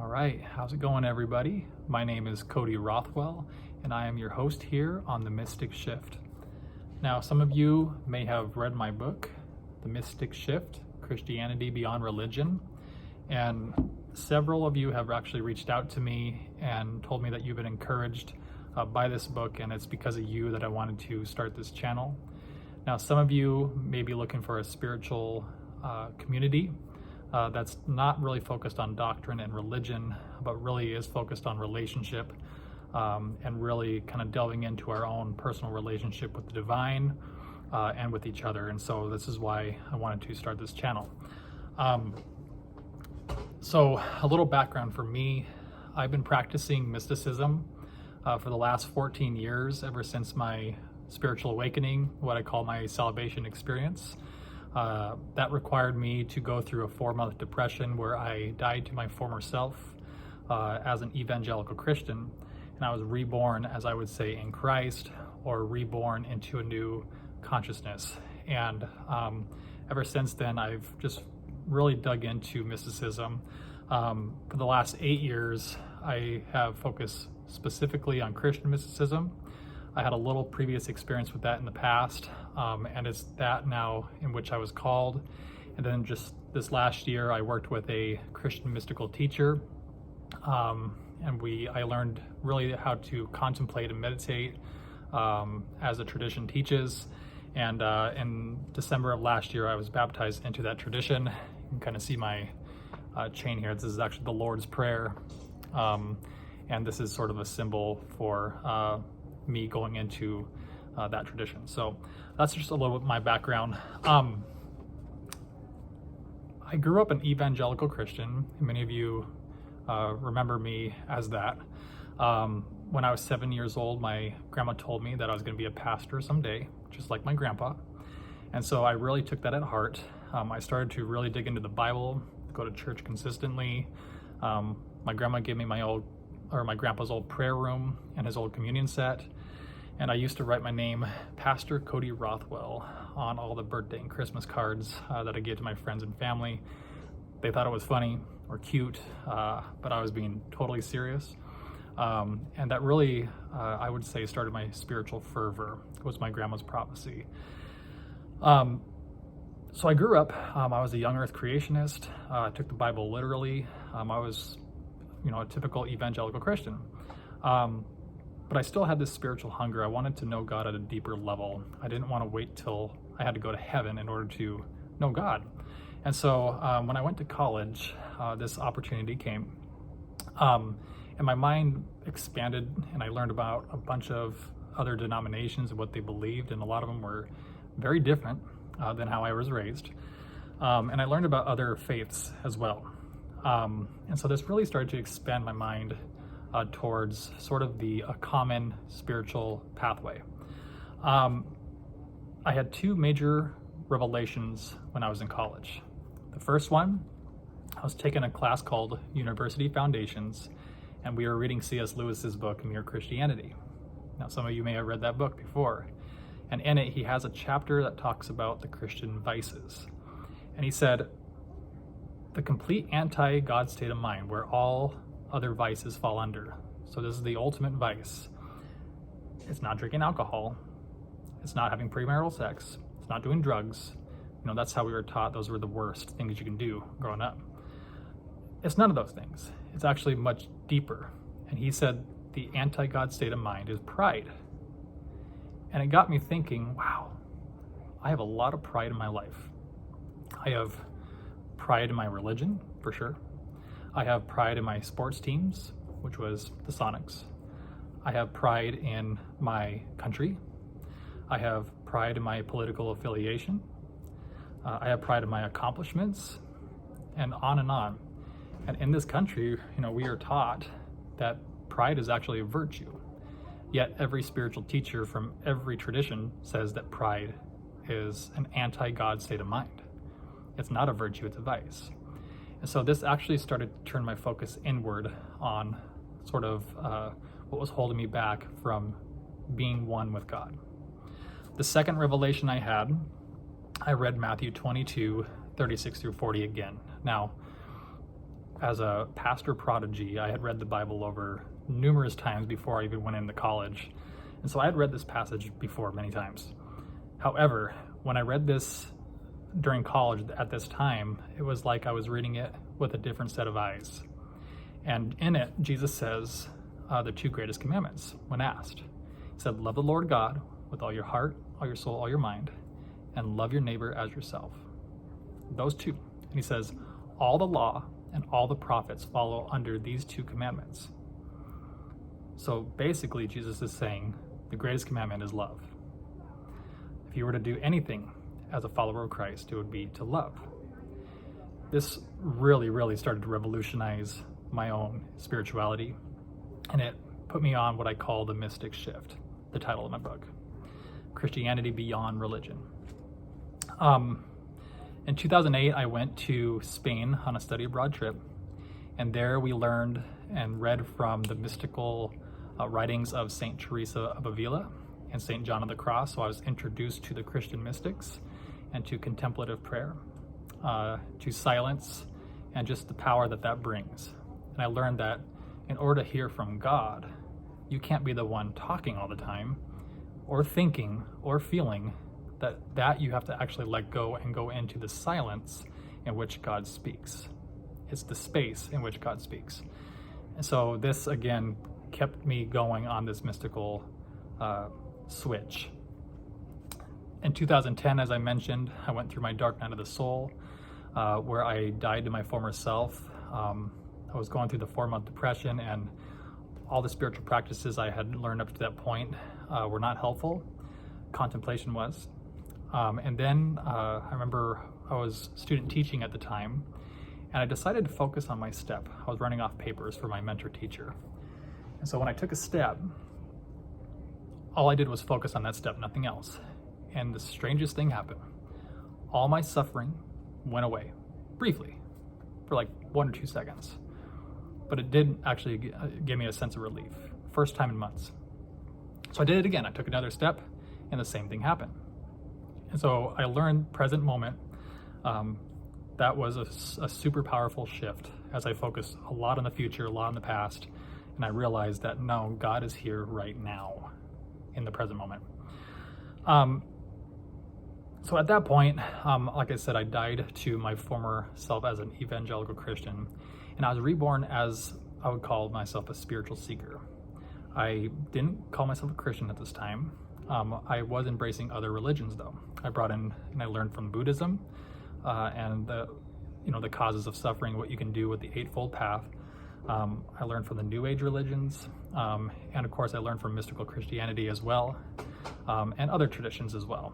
All right, how's it going, everybody? My name is Cody Rothwell, and I am your host here on The Mystic Shift. Now, some of you may have read my book, The Mystic Shift, Christianity Beyond Religion, and several of you have actually reached out to me and told me that you've been encouraged by this book, and it's because of you that I wanted to start this channel. Now, some of you may be looking for a spiritual community that's not really focused on doctrine and religion, but really is focused on relationship and really kind of delving into our own personal relationship with the divine and with each other. And so this is why I wanted to start this channel. So a little background for me, I've been practicing mysticism for the last 14 years, ever since my spiritual awakening, what I call my salvation experience. That required me to go through a 4-month depression where I died to my former self as an evangelical Christian, and I was reborn, as I would say, in Christ, or reborn into a new consciousness. And ever since then, I've just really dug into mysticism. For the last 8 years, I have focused specifically on Christian mysticism. I had a little previous experience with that in the past, and it's that now in which I was called. And then just this last year, I worked with a Christian mystical teacher, and I learned really how to contemplate and meditate as the tradition teaches. And in December of last year, I was baptized into that tradition. You can kind of see my chain here. This is actually the Lord's Prayer, and this is sort of a symbol for me going into that tradition. So that's just a little bit of my background. I grew up an evangelical Christian. Many of you remember me as that. When I was 7 years old, my grandma told me that I was going to be a pastor someday, just like my grandpa. And so I really took that at heart. I started to really dig into the Bible, go to church consistently. My grandma gave me my grandpa's old prayer room and his old communion set. And I used to write my name, Pastor Cody Rothwell, on all the birthday and Christmas cards that I gave to my friends and family. They thought it was funny or cute, but I was being totally serious. And that really, I would say, started my spiritual fervor. It was my grandma's prophecy. So I grew up, I was a young earth creationist. I took the Bible literally. I was a typical evangelical Christian. But I still had this spiritual hunger. I wanted to know God at a deeper level. I didn't want to wait till I had to go to heaven in order to know God. And so when I went to college, this opportunity came. And my mind expanded, and I learned about a bunch of other denominations and what they believed, and a lot of them were very different than how I was raised. And I learned about other faiths as well. And so this really started to expand my mind towards sort of a common spiritual pathway. I had 2 major revelations when I was in college. The first one, I was taking a class called University Foundations, and we were reading C.S. Lewis's book, Mere Christianity. Now, some of you may have read that book before. And in it, he has a chapter that talks about the Christian vices. And he said, the complete anti-God state of mind, where all other vices fall under. So this is the ultimate vice. It's not drinking alcohol. It's not having premarital sex. It's not doing drugs. That's how we were taught. Those were the worst things you can do growing up. It's none of those things. It's actually much deeper. And he said the anti-God state of mind is pride. And it got me thinking, wow, I have a lot of pride in my life. I have pride in my religion, for sure. I have pride in my sports teams, which was the Sonics. I have pride in my country. I have pride in my political affiliation. I have pride in my accomplishments, and on and on. And in this country, we are taught that pride is actually a virtue. Yet every spiritual teacher from every tradition says that pride is an anti-God state of mind. It's not a virtue, it's a vice. And so this actually started to turn my focus inward on sort of what was holding me back from being one with God. The second revelation I had, I read Matthew 22, 36 through 40 again. Now, as a pastor prodigy, I had read the Bible over numerous times before I even went into college. And so I had read this passage before many times. However, when I read this during college at this time, it was like I was reading it with a different set of eyes. And in it, Jesus says the two greatest commandments when asked. He said, love the Lord God with all your heart, all your soul, all your mind, and love your neighbor as yourself. Those two. And he says, all the law and all the prophets follow under these two commandments. So basically, Jesus is saying the greatest commandment is love. If you were to do anything as a follower of Christ, it would be to love. This really started to revolutionize my own spirituality, and it put me on what I call the mystic shift, the title of my book, Christianity Beyond Religion. In 2008, I went to Spain on a study abroad trip, and there we learned and read from the mystical writings of Saint Teresa of Avila and Saint John of the Cross. So I was introduced to the Christian mystics and to contemplative prayer, to silence, and just the power that brings. And I learned that in order to hear from God, you can't be the one talking all the time, or thinking, or feeling. That you have to actually let go and go into the silence in which God speaks. It's the space in which God speaks. And so this, again, kept me going on this mystical switch. In 2010, as I mentioned, I went through my dark night of the soul, where I died to my former self. I was going through the 4-month depression, and all the spiritual practices I had learned up to that point were not helpful. Contemplation was. And then I remember I was student teaching at the time, and I decided to focus on my step. I was running off papers for my mentor teacher. And so when I took a step, all I did was focus on that step, nothing else. And the strangest thing happened. All my suffering went away, briefly, for like 1 or 2 seconds. But it did actually give me a sense of relief. First time in months. So I did it again. I took another step, and the same thing happened. And so I learned present moment. That was a super powerful shift as I focused a lot on the future, a lot on the past. And I realized that no, God is here right now in the present moment. So at that point, like I said, I died to my former self as an evangelical Christian, and I was reborn as I would call myself a spiritual seeker. I didn't call myself a Christian at this time. I was embracing other religions though. I brought in and I learned from Buddhism and the causes of suffering, what you can do with the Eightfold Path. I learned from the New Age religions, and of course I learned from mystical Christianity as well, and other traditions as well.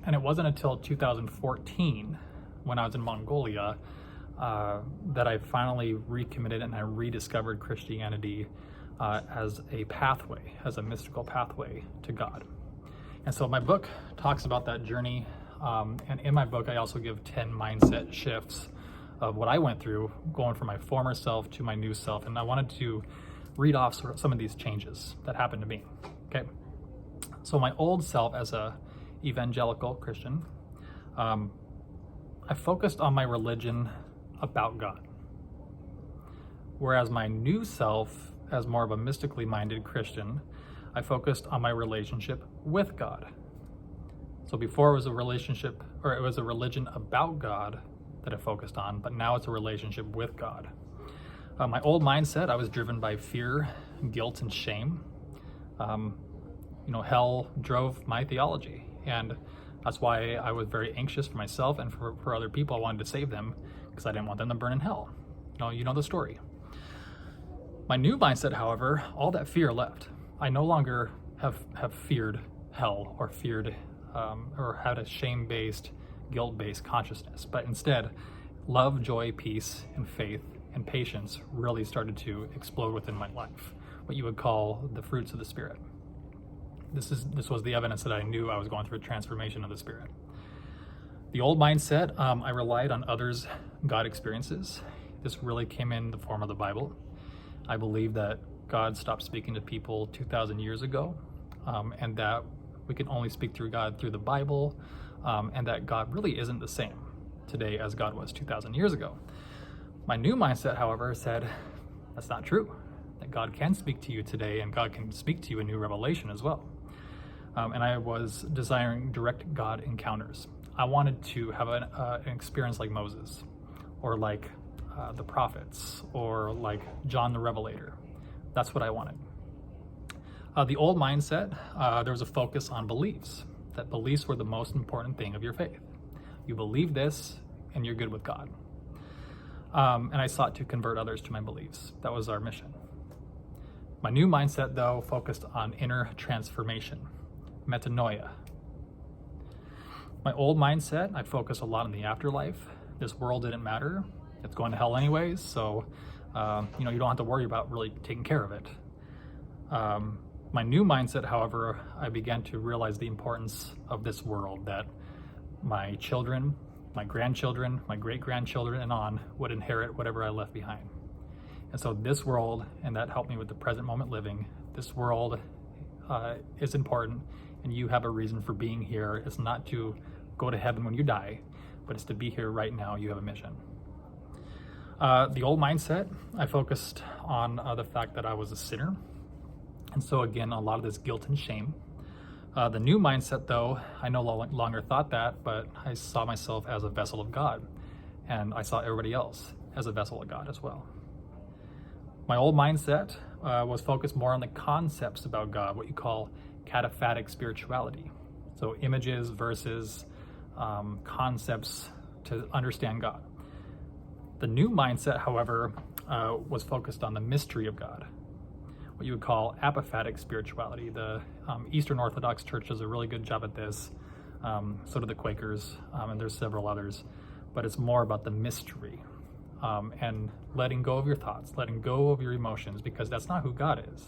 And it wasn't until 2014, when I was in Mongolia, that I finally recommitted and I rediscovered Christianity as a pathway, as a mystical pathway to God. And so my book talks about that journey, and in my book I also give 10 mindset shifts of what I went through going from my former self to my new self. And I wanted to read off sort of some of these changes that happened to me. Okay, so my old self as a evangelical Christian, I focused on my religion about God. Whereas my new self, as more of a mystically minded Christian, I focused on my relationship with God. So before it was a relationship, or it was a religion about God that I focused on, but now it's a relationship with God. My old mindset, I was driven by fear, guilt, and shame. Hell drove my theology, and that's why I was very anxious for myself and for other people. I wanted to save them because I didn't want them to burn in hell. You know the story. My new mindset, however, all that fear left. I no longer have feared hell or feared or had a shame-based, guilt-based consciousness, but instead, love, joy, peace, and faith and patience really started to explode within my life, what you would call the fruits of the Spirit. This was the evidence that I knew I was going through a transformation of the Spirit. The old mindset, I relied on others' God experiences. This really came in the form of the Bible. I believe that God stopped speaking to people 2,000 years ago, and that we can only speak through God through the Bible, and that God really isn't the same today as God was 2,000 years ago. My new mindset, however, said that's not true, that God can speak to you today and God can speak to you in new revelation as well. And I was desiring direct God encounters. I wanted to have an experience like Moses, or like the prophets, or like John the Revelator. That's what I wanted. The old mindset, there was a focus on beliefs, that beliefs were the most important thing of your faith. You believe this and you're good with God. And I sought to convert others to my beliefs. That was our mission. My new mindset, though, focused on inner transformation, metanoia. My old mindset, I focused a lot on the afterlife. This world didn't matter. It's going to hell anyways, so you don't have to worry about really taking care of it. My new mindset, however, I began to realize the importance of this world, that my children, my grandchildren, my great-grandchildren, and on would inherit whatever I left behind. And so this world, and that helped me with the present moment living, this world is important, and you have a reason for being here. It's not to go to heaven when you die, but it's to be here right now. You have a mission. The old mindset, I focused on the fact that I was a sinner. And so again, a lot of this guilt and shame. The new mindset, though, I no longer thought that, but I saw myself as a vessel of God, and I saw everybody else as a vessel of God as well. My old mindset was focused more on the concepts about God, what you call cataphatic spirituality. So images versus concepts to understand God. The new mindset, however, was focused on the mystery of God, what you would call apophatic spirituality. The Eastern Orthodox Church does a really good job at this. So do the Quakers, and there's several others. But it's more about the mystery and letting go of your thoughts, letting go of your emotions, because that's not who God is.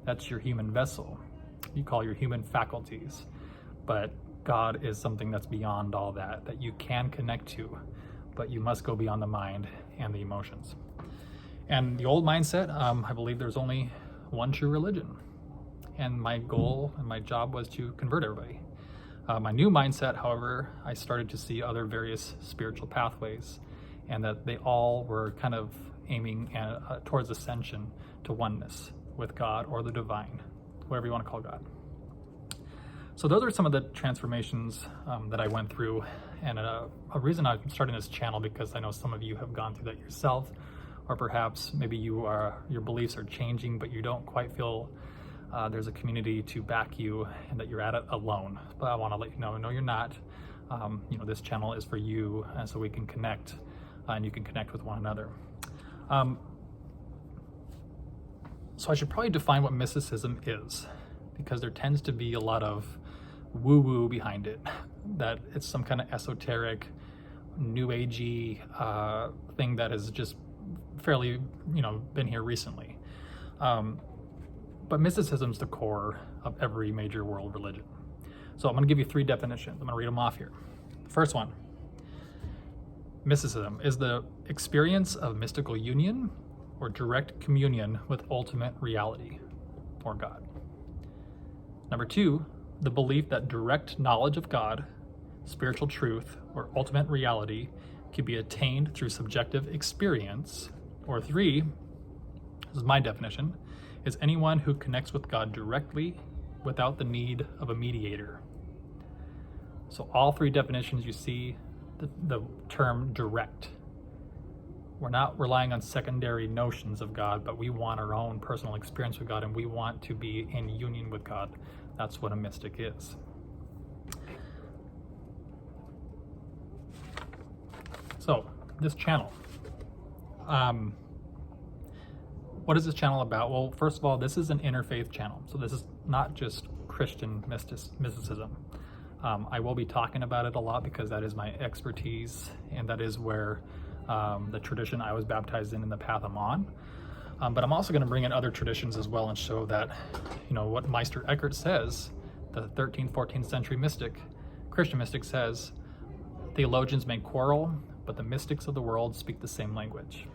That's your human vessel. You call your human faculties. But God is something that's beyond all that, that you can connect to, but you must go beyond the mind and the emotions. And the old mindset, I believe there's only one true religion. And my goal and my job was to convert everybody. My new mindset, however, I started to see other various spiritual pathways, and that they all were kind of aiming towards ascension to oneness with God or the divine, whatever you want to call God. So those are some of the transformations that I went through. And a reason I'm starting this channel, because I know some of you have gone through that yourself, or perhaps maybe your beliefs are changing, but you don't quite feel there's a community to back you and that you're at it alone. But I want to let you know, no, you're not. This channel is for you, and so we can connect, and you can connect with one another. So I should probably define what mysticism is, because there tends to be a lot of woo-woo behind it, that it's some kind of esoteric, new agey thing that has just fairly, been here recently. But mysticism is the core of every major world religion. So I'm going to give you 3 definitions. I'm going to read them off here. The first one: mysticism is the experience of mystical union or direct communion with ultimate reality, or God. Number 2, the belief that direct knowledge of God, spiritual truth, or ultimate reality can be attained through subjective experience. Or 3, this is my definition, is anyone who connects with God directly without the need of a mediator. So all 3 definitions, you see the term direct. We're not relying on secondary notions of God, but we want our own personal experience with God, and we want to be in union with God. That's what a mystic is. So, this channel. What is this channel about? Well, first of all, this is an interfaith channel. So this is not just Christian mysticism. I will be talking about it a lot because that is my expertise, and that is where the tradition I was baptized in the path I'm on. But I'm also going to bring in other traditions as well and show that, what Meister Eckhart says, the 13th, 14th century Christian mystic says, theologians may quarrel, but the mystics of the world speak the same language.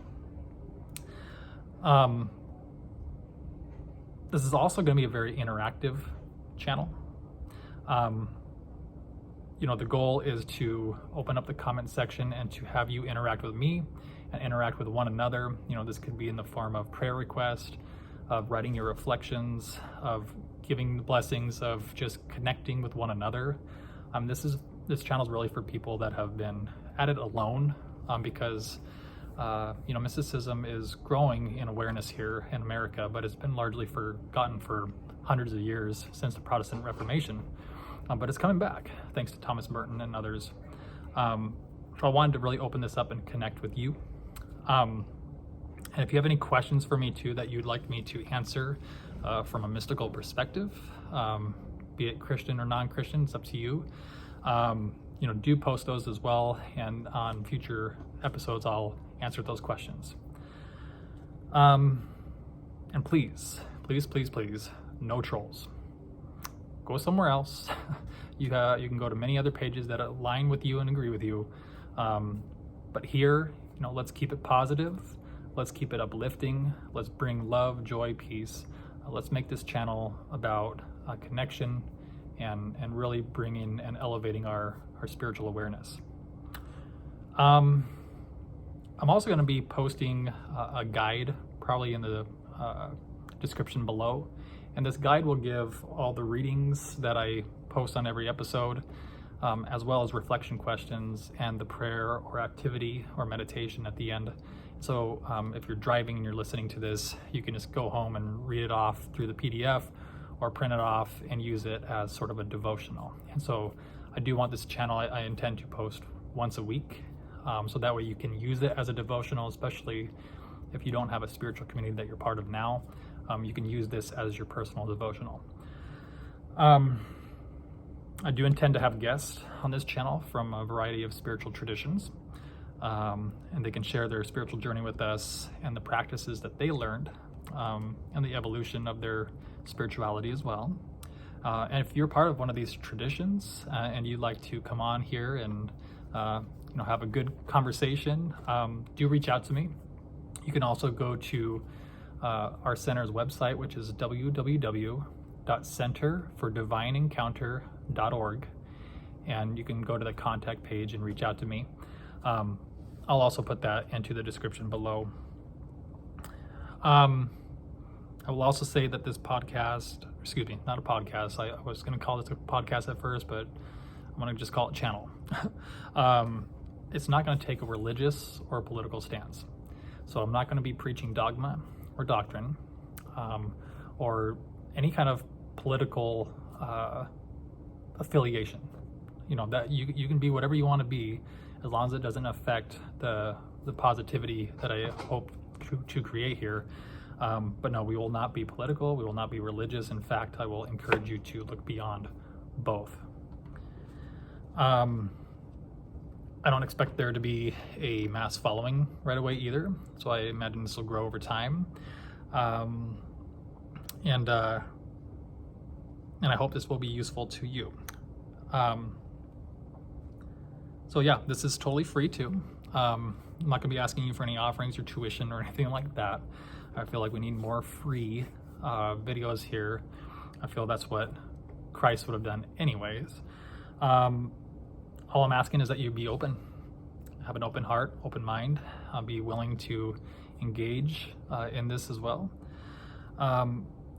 This is also going to be a very interactive channel. The goal is to open up the comment section and to have you interact with me and interact with one another. This could be in the form of prayer request, of writing your reflections, of giving the blessings, of just connecting with one another. This channel is really for people that have been at it alone, because mysticism is growing in awareness here in America, but it's been largely forgotten for hundreds of years since the Protestant Reformation. But it's coming back thanks to Thomas Merton and others. So I wanted to really open this up and connect with you. And if you have any questions for me too that you'd like me to answer from a mystical perspective, be it Christian or non-Christian, it's up to you. Do post those as well, and on future episodes I'll answer those questions. And please, no trolls. Go somewhere else. You can go to many other pages that align with you and agree with you. But here, let's keep it positive. Let's keep it uplifting. Let's bring love, joy, peace. Let's make this channel about connection and really bringing and elevating our spiritual awareness. I'm also going to be posting a guide, probably in the description below. And this guide will give all the readings that I post on every episode, as well as reflection questions and the prayer or activity or meditation at the end. So if you're driving and you're listening to this, you can just go home and read it off through the PDF or print it off and use it as sort of a devotional. And so I do want this channel, I intend to post once a week, so that way you can use it as a devotional, especially if you don't have a spiritual community that you're part of now. You can use this as your personal devotional. I do intend to have guests on this channel from a variety of spiritual traditions, and they can share their spiritual journey with us and the practices that they learned, and the evolution of their spirituality as well. And if you're part of one of these traditions and you'd like to come on here and have a good conversation, do reach out to me. You can also go to our center's website, which is www.centerfordivineencounter.org, and you can go to the contact page and reach out to me. I'll also put that into the description below. I will also say that this podcast, not a podcast, I was going to call this a podcast at first, but I'm going to just call it channel. It's not going to take a religious or political stance. So I'm not going to be preaching dogma or doctrine, or any kind of political affiliation. That you can be whatever you want to be, as long as it doesn't affect the positivity that I hope to create here. But no, we will not be political. We will not be religious. In fact, I will encourage you to look beyond both. I don't expect there to be a mass following right away either, so I imagine this will grow over time. And I hope this will be useful to you. So yeah, this is totally free too. I'm not gonna be asking you for any offerings or tuition or anything like that. I feel like we need more free videos here. I feel that's what Christ would have done anyways. All I'm asking is that you be open, have an open heart, open mind, be willing to engage in this as well.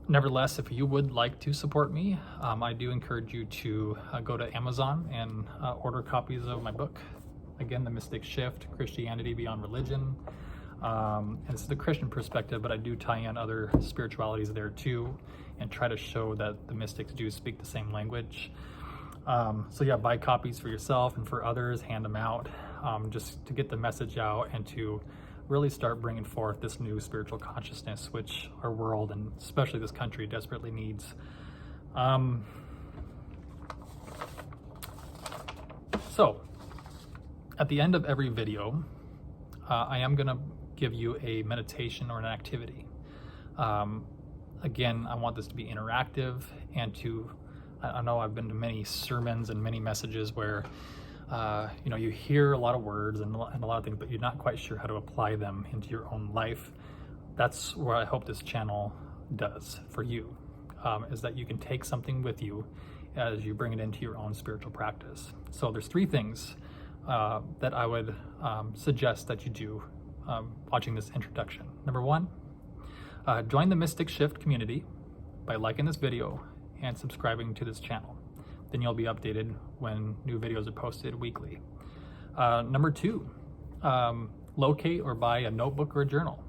Nevertheless, if you would like to support me, I do encourage you to go to Amazon and order copies of my book. Again, The Mystic Shift, Christianity Beyond Religion. And this is the Christian perspective, but I do tie in other spiritualities there too, and try to show that the mystics do speak the same language. So yeah, buy copies for yourself and for others, hand them out, just to get the message out and to really start bringing forth this new spiritual consciousness, which our world and especially this country desperately needs. So at the end of every video, I am going to give you a meditation or an activity. Again, I want this to be interactive and I know I've been to many sermons and many messages where you hear a lot of words and a lot of things, but you're not quite sure how to apply them into your own life. That's where I hope this channel does for you, is that you can take something with you as you bring it into your own spiritual practice. So there's 3 things that I would suggest that you do watching this introduction. Number one, join the Mystic Shift community by liking this video and subscribing to this channel. Then you'll be updated when new videos are posted weekly. Number two, locate or buy a notebook or a journal.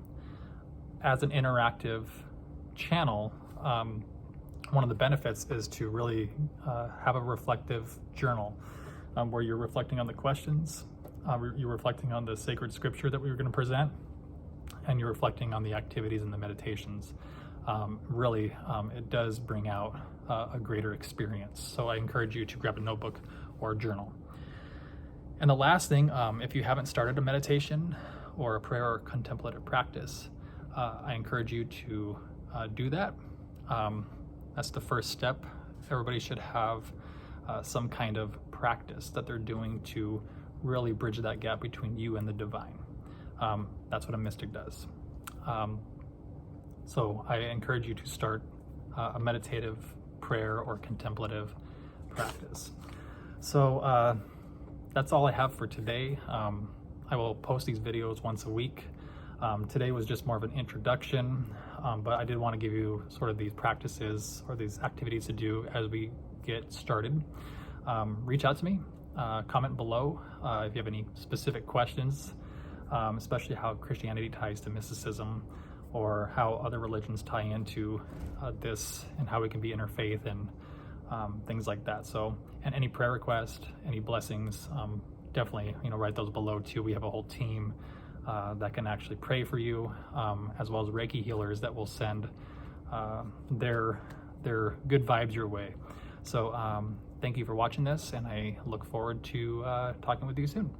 As an interactive channel, one of the benefits is to really have a reflective journal where you're reflecting on the questions, you're reflecting on the sacred scripture that we were going to present, and you're reflecting on the activities and the meditations. It does bring out a greater experience. So I encourage you to grab a notebook or a journal. And the last thing, if you haven't started a meditation or a prayer or contemplative practice, I encourage you to do that. That's the first step. Everybody should have some kind of practice that they're doing to really bridge that gap between you and the divine. That's what a mystic does. So I encourage you to start a meditative prayer or contemplative practice. So that's all I have for today. I will post these videos once a week. Today was just more of an introduction, but I did want to give you sort of these practices or these activities to do as we get started. Reach out to me, comment below if you have any specific questions, especially how Christianity ties to mysticism, or how other religions tie into this, and how we can be interfaith and things like that. So, and any prayer request, any blessings, definitely write those below too. We have a whole team that can actually pray for you, as well as Reiki healers that will send their good vibes your way. So thank you for watching this, and I look forward to talking with you soon.